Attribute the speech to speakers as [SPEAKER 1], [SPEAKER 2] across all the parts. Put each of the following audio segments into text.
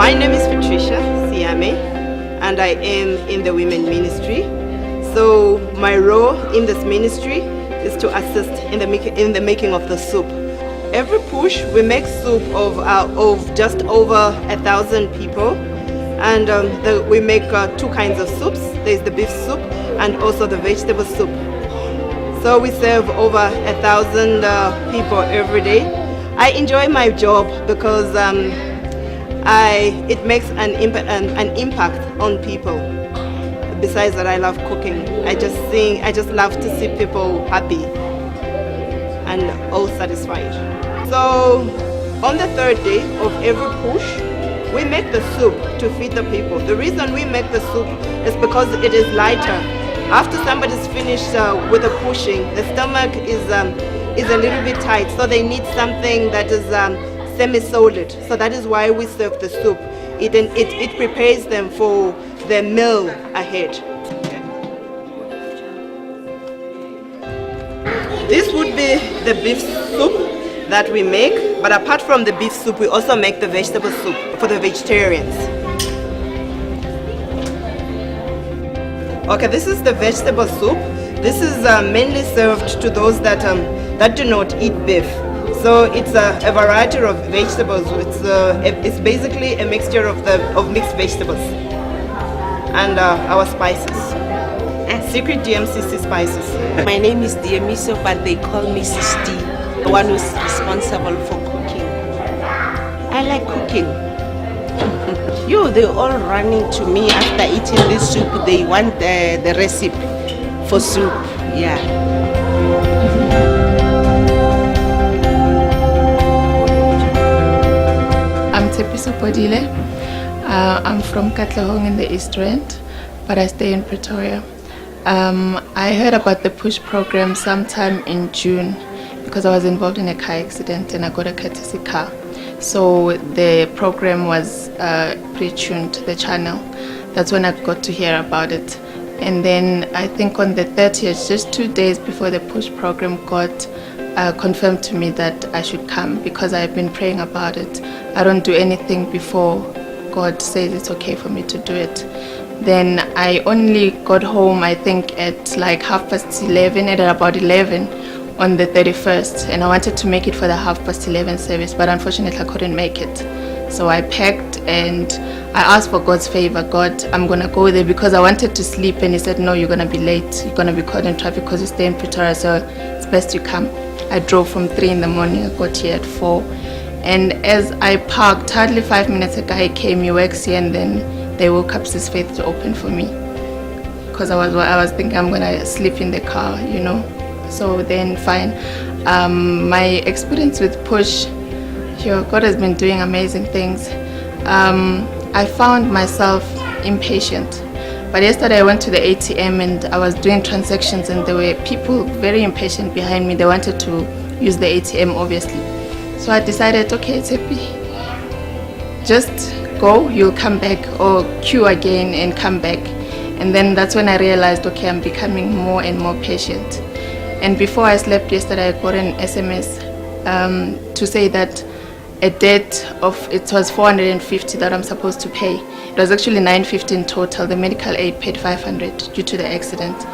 [SPEAKER 1] My name is Patricia Siame, and I am in the women ministry. So my role in this ministry is to assist in the making of the soup. Every push we make soup of just over 1,000 people, and we make two kinds of soups. There's the beef soup and also the vegetable soup. So we serve over 1,000 people every day. I enjoy my job because it makes an impact on people. Besides that, I love cooking. I just love to see people happy and all satisfied. So on the third day of every push, we make the soup to feed the people. The reason we make the soup is because it is lighter. After somebody's finished with the pushing, the stomach is a little bit tight, so they need something that is semi-solid. So that is why we serve the soup. It prepares them for the meal ahead. This would be the beef soup that we make, but apart from the beef soup, we also make the vegetable soup for the vegetarians. Okay, this is the vegetable soup. This is mainly served to those that do not eat beef. So it's a variety of vegetables. It's basically a mixture of mixed vegetables and our spices. Secret DMCC spices.
[SPEAKER 2] My name is Diemiso, but they call me Sisti, the one who's responsible for cooking. I like cooking. They're all running to me after eating this soup. They want the recipe for soup. Yeah.
[SPEAKER 3] I'm Tepiso Podile. I'm from Katlehong in the East Rand, but I stay in Pretoria. I heard about the push program sometime in June because I was involved in a car accident and I got a courtesy car. So the program was pre-tuned, the channel. That's when I got to hear about it. And then I think on the 30th, just 2 days before the push program got confirmed to me that I should come because I've been praying about it. I don't do anything before God says it's okay for me to do it. Then I only got home, I think, at like 11:30, at about 11 on the 31st. And I wanted to make it for the 11:30 service, but unfortunately I couldn't make it. So I packed and I asked for God's favor. God, I'm going to go there because I wanted to sleep. And he said, no, you're going to be late. You're going to be caught in traffic because you stay in Pretoria. So it's best you come. I drove from 3 in the morning. I got here at 4. And as I parked, hardly 5 minutes, a guy came, he works here, and then they woke up his faith to open for me. Because I was thinking I'm going to sleep in the car, So then fine. My experience with Push, God has been doing amazing things. I found myself impatient. But yesterday I went to the ATM and I was doing transactions and there were people very impatient behind me. They wanted to use the ATM, obviously. So I decided, okay, Tsepi, just go, you'll come back, or queue again and come back. And then that's when I realized, okay, I'm becoming more and more patient. And before I slept yesterday, I got an SMS to say that a debt of, it was 450 that I'm supposed to pay. It was actually 950 in total. The medical aid paid 500 due to the accident.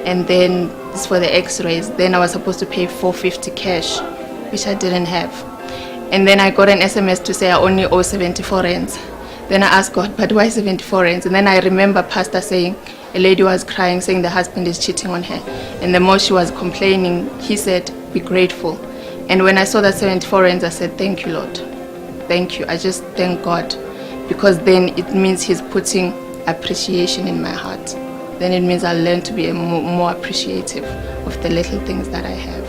[SPEAKER 3] And then it's for the x-rays. Then I was supposed to pay 450 cash, which I didn't have. And then I got an SMS to say I only owe 74 rands. Then I asked God, but why 74 rands? And then I remember Pastor saying, a lady was crying, saying the husband is cheating on her. And the more she was complaining, he said, be grateful. And when I saw that 74 rands, I said, thank you, Lord. Thank you. I just thank God. Because then it means he's putting appreciation in my heart. Then it means I'll learn to be more appreciative of the little things that I have.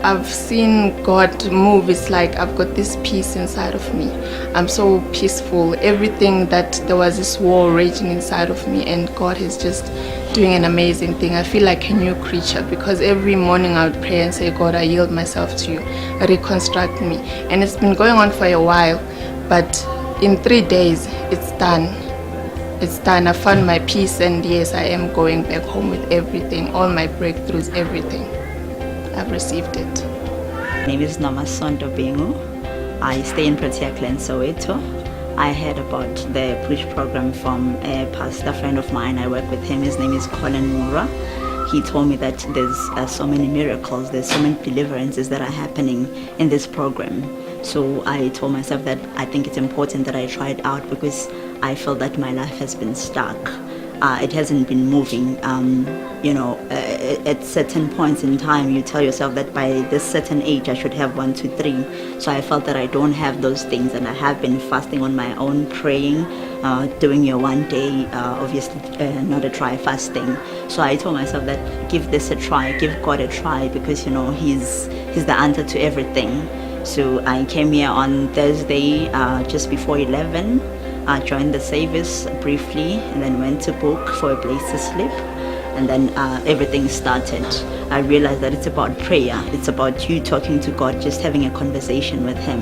[SPEAKER 3] I've seen God move. It's like I've got this peace inside of me. I'm so peaceful. Everything that there was this war raging inside of me, and God is just doing an amazing thing. I feel like a new creature because every morning I would pray and say, God, I yield myself to you. Reconstruct me. And it's been going on for a while, but in 3 days it's done. It's done. I found my peace, and yes, I am going back home with everything, all my breakthroughs, everything. I've received it.
[SPEAKER 4] My name is Namasondo Bengu. I stay in Protea Clan, Soweto. I heard about the push program from a pastor friend of mine. I work with him. His name is Colin Mura. He told me that there's so many miracles, there's so many deliverances that are happening in this program. So I told myself that I think it's important that I try it out because I feel that my life has been stuck. It hasn't been moving. At certain points in time, you tell yourself that by this certain age, I should have 1, 2, 3. So I felt that I don't have those things, and I have been fasting on my own, praying, doing your 1 day, obviously not a dry fasting. So I told myself that give this a try, give God a try, because He's the answer to everything. So I came here on Thursday, just before 11. I joined the service briefly and then went to book for a place to sleep, and then everything started. I realized that it's about prayer. It's about you talking to God, just having a conversation with Him.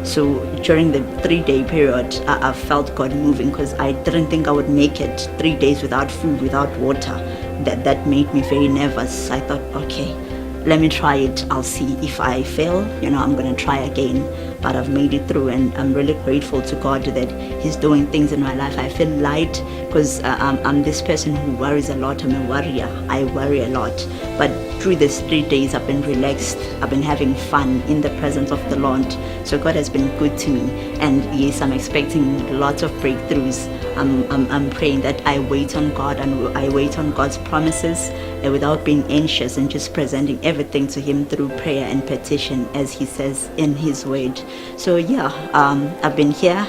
[SPEAKER 4] So during the 3-day period, I felt God moving because I didn't think I would make it 3 days without food, without water. That made me very nervous. I thought, okay, let me try it. I'll see. If I fail, I'm going to try again. But I've made it through, and I'm really grateful to God that He's doing things in my life. I feel light because I'm this person who worries a lot. I'm a worrier. I worry a lot. But through these 3 days, I've been relaxed. I've been having fun in the presence of the Lord. So God has been good to me. And yes, I'm expecting lots of breakthroughs. I'm praying that I wait on God and I wait on God's promises without being anxious, and just presenting everything to Him through prayer and petition, as He says in His word. So yeah, I've been here.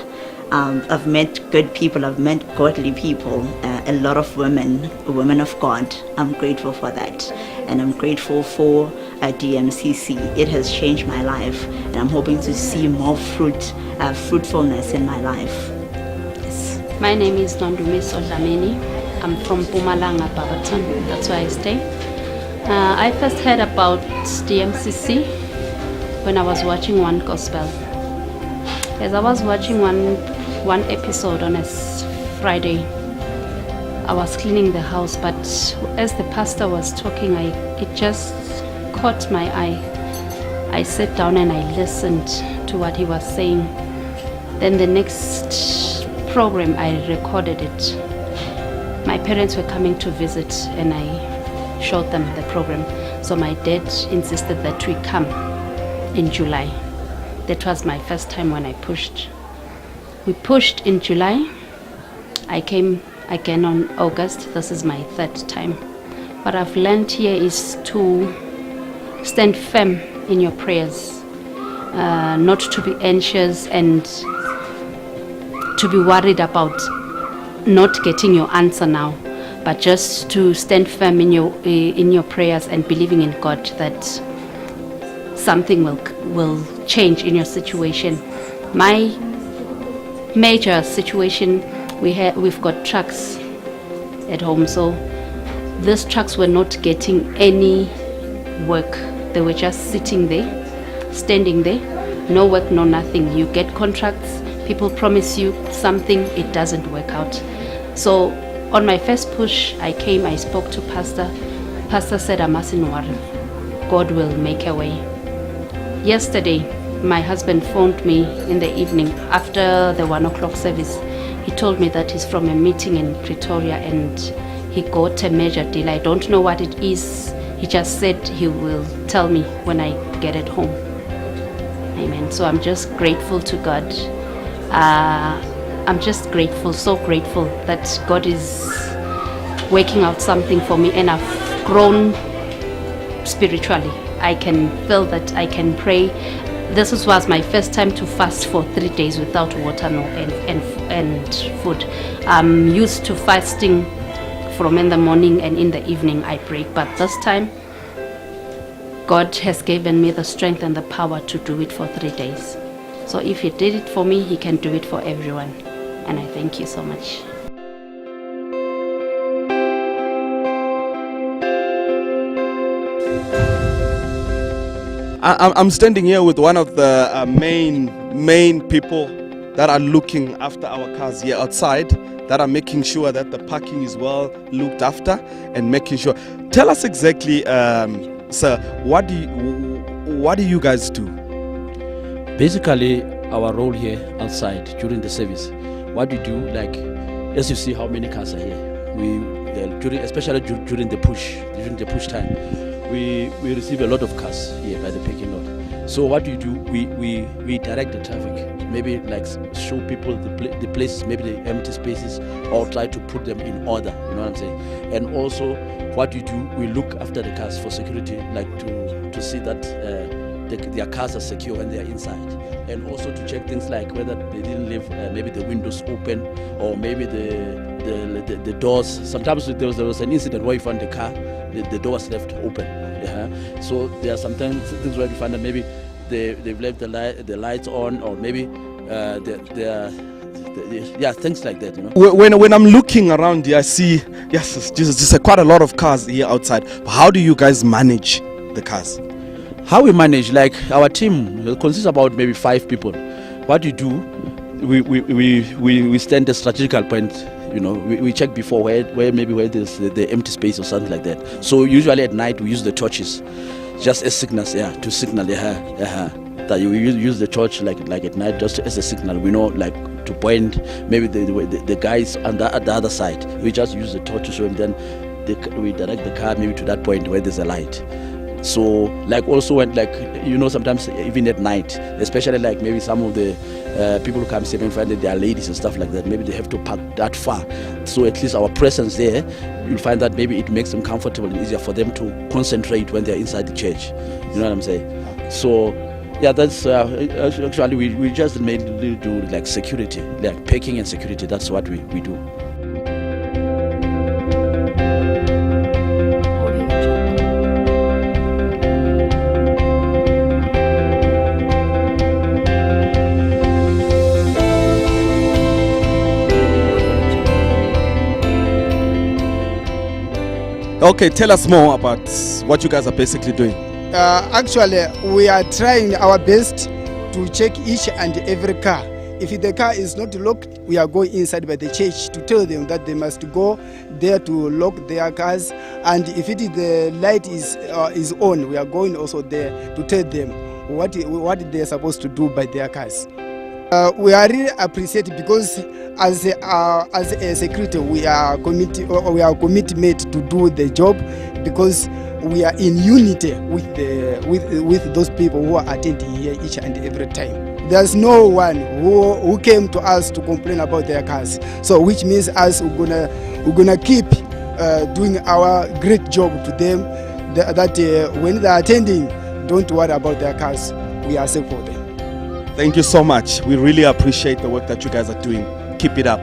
[SPEAKER 4] I've met good people. I've met godly people. A lot of women of God. I'm grateful for that, and I'm grateful for DMCC. It has changed my life, and I'm hoping to see more fruitfulness in my life. Yes.
[SPEAKER 5] My name is Nondumiso Dlamini. I'm from Mpumalanga, Barberton. That's where I stay. I first heard about DMCC when I was watching one gospel. As I was watching one episode on a Friday, I was cleaning the house, but as the pastor was talking, it just caught my eye. I sat down and I listened to what he was saying. Then the next program, I recorded it. My parents were coming to visit, and I showed them the program. So my dad insisted that we come in July. That was my first time when I pushed. We pushed in July. I came again on August. This is my 3rd time. What I've learned here is to stand firm in your prayers, not to be anxious and to be worried about not getting your answer now, but just to stand firm in your prayers and believing in God that something will change in your situation. My major situation, we've got trucks at home, so these trucks were not getting any work. They were just sitting there, standing there, no work, no nothing. You get contracts, people promise you something, it doesn't work out. So on my first push, I came, I spoke to Pastor. Pastor said, I mustn't worry. God will make a way. Yesterday, my husband phoned me in the evening after the 1 o'clock service. He told me that he's from a meeting in Pretoria and he got a major deal. I don't know what it is. He just said he will tell me when I get it home. Amen. So I'm just grateful to God. I'm just grateful, so grateful that God is working out something for me, and I've grown spiritually. I can feel that I can pray. This was my first time to fast for 3 days without water and food. I'm used to fasting from in the morning and in the evening I break, but this time God has given me the strength and the power to do it for 3 days. So if He did it for me, He can do it for everyone. And I thank you so much.
[SPEAKER 6] I'm standing here with one of the main people that are looking after our cars here outside, that are making sure that the parking is well looked after and making sure. Tell us exactly, sir, what do you guys do?
[SPEAKER 7] Basically, our role here outside during the service, what we do, like as you see how many cars are here, especially during the push time, we receive a lot of cars here by the parking lot. So what we do, we direct the traffic, maybe like show people the places, maybe the empty spaces, or try to put them in order, you know what I'm saying? And also what we do, we look after the cars for security, like to see that their cars are secure when they are inside, and also to check things like whether they didn't leave maybe the windows open, or maybe the doors. Sometimes there was an incident where you found the car, the door was left open. Yeah. So there are sometimes things where you find that maybe they've left the lights on, or maybe things like that, you know.
[SPEAKER 6] When I'm looking around here, I see, yes, just quite a lot of cars here outside. How do you guys manage the cars?
[SPEAKER 7] How we manage, like our team consists about maybe 5 people. What we do, we stand a strategical point. You know, we check before where there's the empty space or something like that. So usually at night we use the torches, just as signals, to signal. That you use the torch like at night, just as a signal. We know, like, to point maybe the guys on the other side. We just use the torch to show them. Then we direct the car maybe to that point where there's a light. So, like, also when, like, you know, sometimes even at night, especially like maybe some of the people who come and find that they are ladies and stuff like that, maybe they have to park that far. So at least our presence there, you'll find that maybe it makes them comfortable and easier for them to concentrate when they're inside the church. You know what I'm saying? So, yeah, that's actually we just mainly do like security, like parking and security. That's what we do.
[SPEAKER 6] Okay, tell us more about what you guys are basically doing.
[SPEAKER 8] Actually, we are trying our best to check each and every car. If the car is not locked, we are going inside by the church to tell them that they must go there to lock their cars. And if the light is on, we are going also there to tell them what they are supposed to do by their cars. We are really appreciated because as a security we are committed to do the job, because we are in unity with those people who are attending here each and every time. There's no one who came to us to complain about their cars. So which means us we're gonna keep doing our great job to them. That when they are attending, don't worry about their cars. We are safe for them.
[SPEAKER 6] Thank you so much. We really appreciate the work that you guys are doing. Keep it up.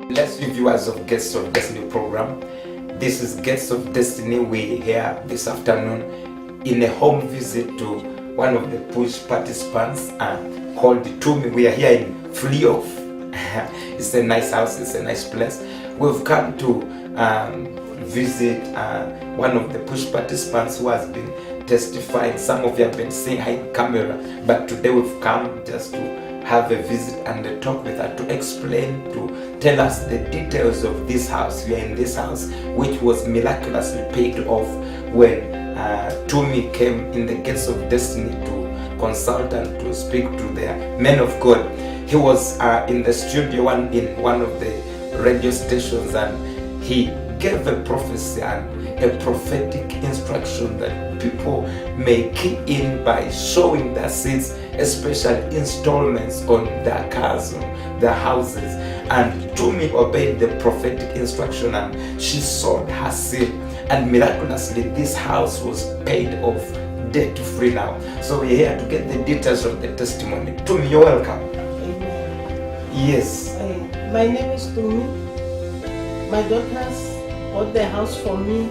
[SPEAKER 9] Bless you, viewers of Guests of Destiny program. This is Guests of Destiny. We're here this afternoon in a home visit to one of the push participants called Tumi. We are here in Fleof. It's a nice house, it's a nice place. We've come to visit one of the push participants who has been testifying. Some of you have been seeing her in camera, but today we've come just to have a visit and a talk with her to explain, to tell us the details of this house. We are in this house which was miraculously paid off when Tumi came in the Gates of Destiny to consult and to speak to the men of God. He was in the studio in one of the radio stations, and he gave a prophecy and a prophetic instruction that people may key in by sowing their seeds, especially installments on their cars, their houses. And Tumi obeyed the prophetic instruction and she sold her seed, and miraculously this house was paid off debt free now. So we're here to get the details of the testimony. Tumi, you're welcome.
[SPEAKER 10] Amen.
[SPEAKER 9] Yes.
[SPEAKER 10] My name is Tumi. My daughters bought the house for me.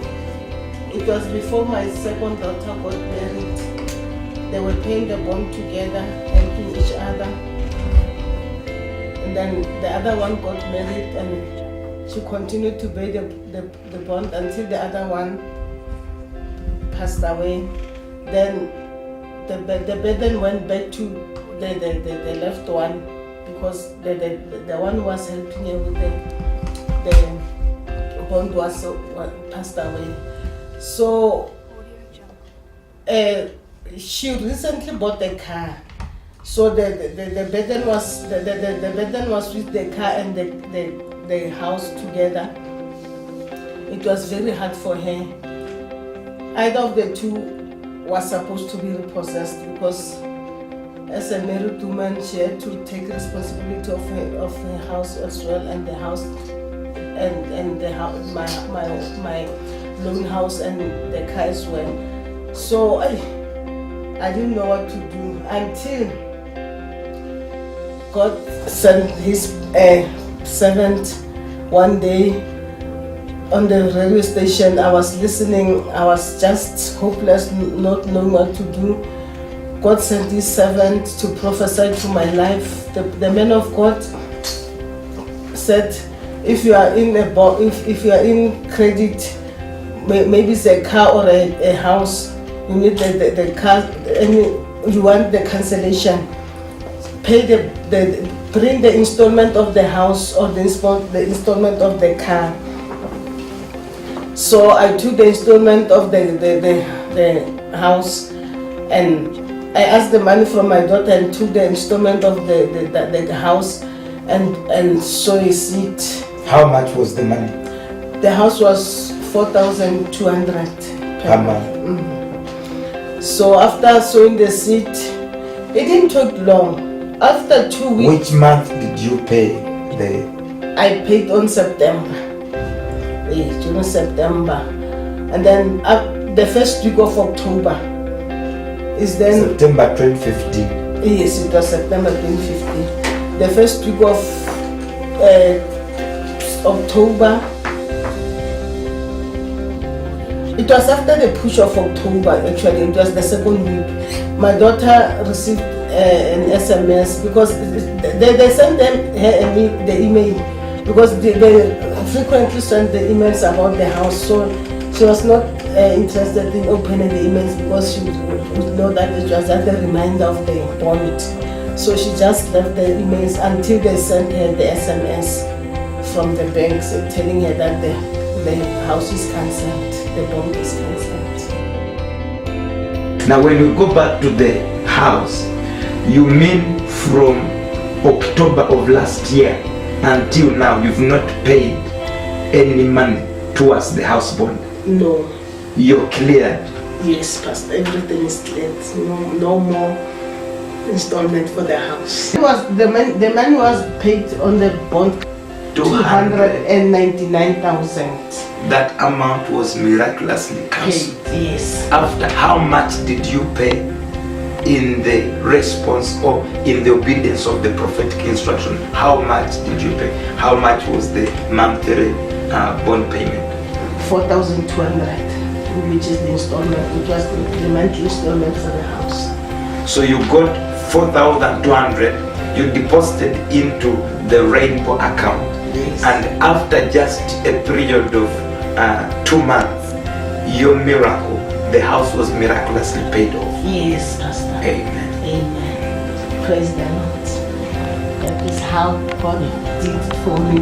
[SPEAKER 10] It was before my second daughter got married. They were paying the bond together, helping each other. And then the other one got married and She continued to pay the bond until the other one passed away. Then the burden went back to the left one, because the one who was helping her with the bond was passed away. So she recently bought a car. So the burden was with the car and the house together. It was very hard for her. Either of the two was supposed to be repossessed, because as a married woman, she had to take responsibility of her house as well, and the house and the house, my loan house and the car as well. So I didn't know what to do until God sent His servant one day on the radio station. I was listening. I was just hopeless, not knowing what to do. God sent His servant to prophesy to my life. The man of God said, if you are in if you are in credit, maybe it's a car or a house, you need the car, and you want the cancellation, pay bring the installment of the house or the installment of the car. So I took the installment of the house, and I asked the money from my daughter and took the installment of the house and sow a seed.
[SPEAKER 9] How much was the money?
[SPEAKER 10] The house was 4,200 per month. So after sowing the seed, it didn't take long. After 2 weeks.
[SPEAKER 9] Which month did you pay
[SPEAKER 10] I paid on September. During September. And then the first week of October is then.
[SPEAKER 9] September 2015.
[SPEAKER 10] Yes, it was September 2015. The first week of October. It was after the push of October, actually. It was the second week. My daughter received an SMS, because they sent her and me the email, because they frequently send the emails about the house. So she was not interested in opening the emails, because she would know that it was just a reminder of the bond. So she just left the emails until they sent her the SMS from the banks telling her that the house is cancelled, the bond is cancelled.
[SPEAKER 9] Now when we go back to the house, you mean from October of last year until now you've not paid any money towards the house bond?
[SPEAKER 10] No.
[SPEAKER 9] You're cleared?
[SPEAKER 10] Yes, Pastor, everything is cleared. No more installment for the house. The money was paid on the bond, 299,000.
[SPEAKER 9] That amount was miraculously cancelled.
[SPEAKER 10] Yes.
[SPEAKER 9] After how much did you pay in the response or in the obedience of the prophetic instruction? How much did you pay? How much was the monthly bond payment?
[SPEAKER 10] 4,200, which is the installment, which was the monthly installment for the house.
[SPEAKER 9] So you got 4,200, you deposited into the Rainbow account.
[SPEAKER 10] Yes.
[SPEAKER 9] And after just a period of 2 months, your miracle, the house was miraculously paid off.
[SPEAKER 10] Yes, Pastor.
[SPEAKER 9] Amen.
[SPEAKER 10] Amen. Praise the Lord. That is how God did it for me.